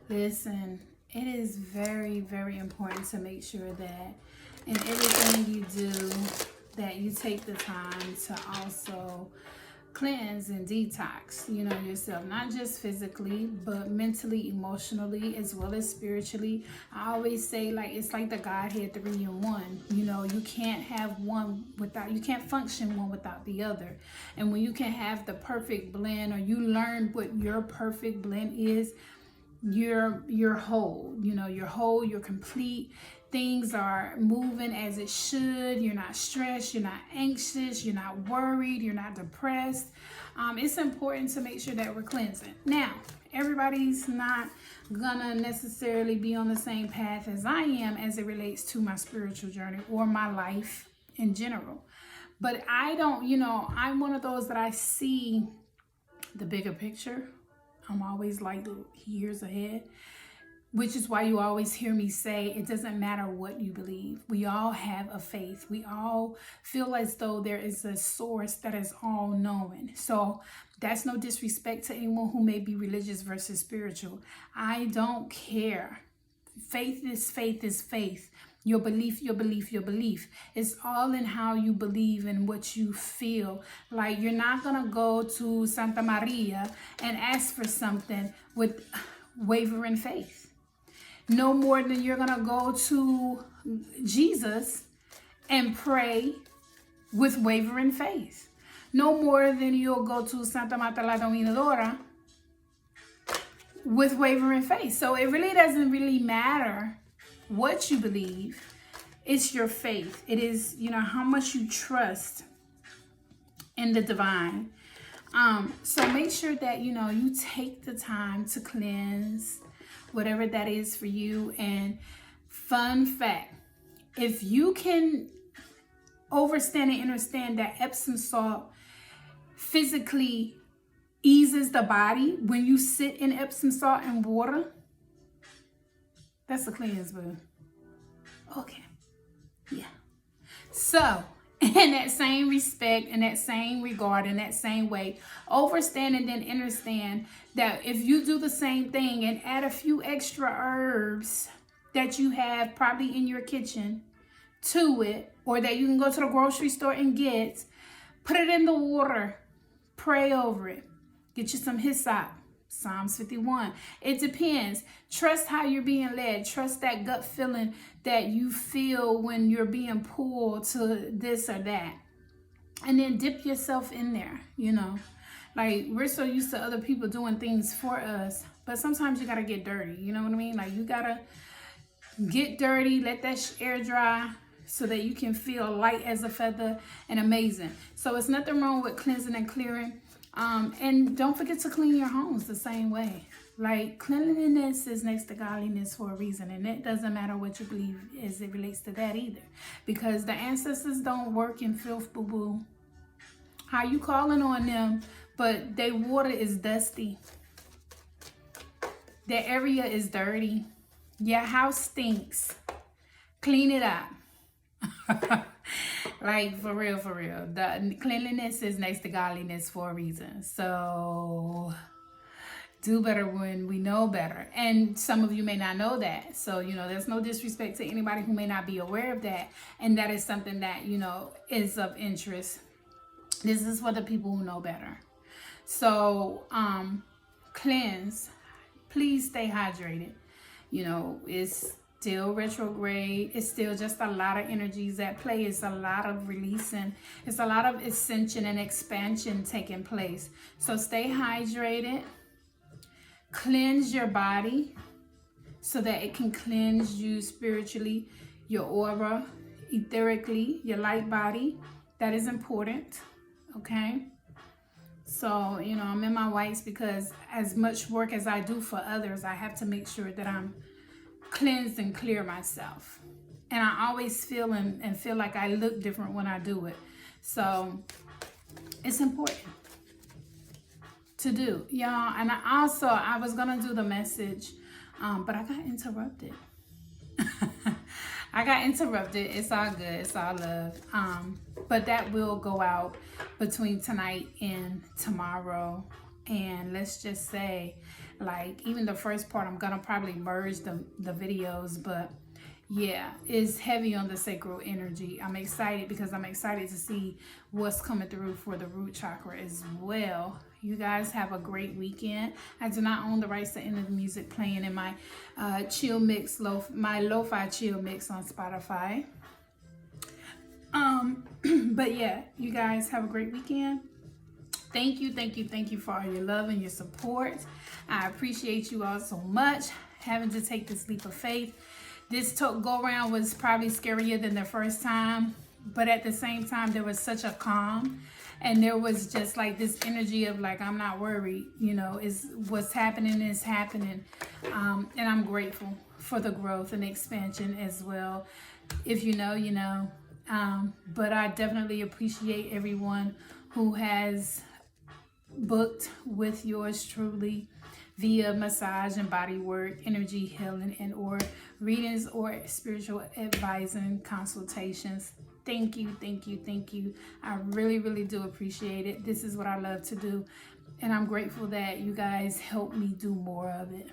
Listen, it is very, very important to make sure that in everything you do, that you take the time to also cleanse and detox, yourself, not just physically, but mentally, emotionally, as well as spiritually. I always say, like, it's like the Godhead 3-in-1. You can't have you can't function one without the other. And when you can have the perfect blend, or you learn what your perfect blend is, you're whole. You're whole, you're complete. Things are moving as it should. You're not stressed, you're not anxious, you're not worried, you're not depressed. It's important to make sure that we're cleansing. Now, everybody's not gonna necessarily be on the same path as I am as it relates to my spiritual journey or my life in general. But I'm one of those that I see the bigger picture. I'm always like years ahead, which is why you always hear me say it doesn't matter what you believe. We all have a faith. We all feel as though there is a source that is all knowing. So that's no disrespect to anyone who may be religious versus spiritual. I don't care. Faith is faith is faith. Your belief, your belief, your belief. It's all in how you believe and what you feel. Like, you're not going to go to Santa Maria and ask for something with wavering faith. No more than you're going to go to Jesus and pray with wavering faith. No more than you'll go to Santa Marta la Dominadora with wavering faith. So it really doesn't really matter what you believe. It's your faith. It is, how much you trust in the divine. So make sure that, you take the time to cleanse, whatever that is for you. And fun fact, if you can understand and understand that Epsom salt physically eases the body when you sit in Epsom salt and water, that's a cleanse, boo. Okay. Yeah. So, in that same respect, in that same regard, in that same way, understand and then understand that if you do the same thing and add a few extra herbs that you have probably in your kitchen to it, or that you can go to the grocery store and get, put it in the water, pray over it, get you some hyssop. Psalms 51. It depends. Trust how you're being led. Trust that gut feeling that you feel when you're being pulled to this or that. And then dip yourself in there, Like, we're so used to other people doing things for us, but sometimes you got to get dirty. You know what I mean? Like, you got to get dirty, let that air dry so that you can feel light as a feather and amazing. So it's nothing wrong with cleansing and clearing. And don't forget to clean your homes the same way. Like, cleanliness is next to godliness for a reason. And it doesn't matter what you believe as it relates to that either. Because the ancestors don't work in filth, boo-boo. How you calling on them, but their water is dusty. Their area is dirty. Your house stinks. Clean it up. Like, for real, for real. The cleanliness is next to godliness for a reason. So do better when we know better. And some of you may not know that. So, there's no disrespect to anybody who may not be aware of that. And that is something that, is of interest. This is for the people who know better. So, cleanse. Please stay hydrated. It's still retrograde. It's still just a lot of energies at play. It's a lot of releasing. It's a lot of ascension and expansion taking place. So stay hydrated. Cleanse your body so that it can cleanse you spiritually, your aura, etherically, your light body. That is important. Okay? So, I'm in my whites because as much work as I do for others, I have to make sure that I'm cleansed and clear myself. And I always feel and feel like I look different when I do it. So it's important to do, y'all. And I was gonna do the message, but I got interrupted. It's all good. It's all love. But that will go out between tonight and tomorrow. And let's just say Like even the first part, I'm gonna probably merge the videos, but yeah, it's heavy on the sacral energy. I'm excited because I'm excited to see what's coming through for the root chakra as well. You guys have a great weekend. I do not own the rights to any of the music playing in my chill mix, my lo-fi chill mix on Spotify. But yeah, you guys have a great weekend. Thank you for all your love and your support. I appreciate you all so much. Having to take this leap of faith. This go around was probably scarier than the first time, but at the same time, there was such a calm, and there was just like this energy of like, I'm not worried, you know, is what's happening is happening. And I'm grateful for the growth and expansion as well. If you know, you know. But I definitely appreciate everyone who has booked with yours truly via massage and body work, energy healing, and or readings or spiritual advising consultations. Thank you. I really do appreciate it. This is what I love to do, and I'm grateful that you guys help me do more of it.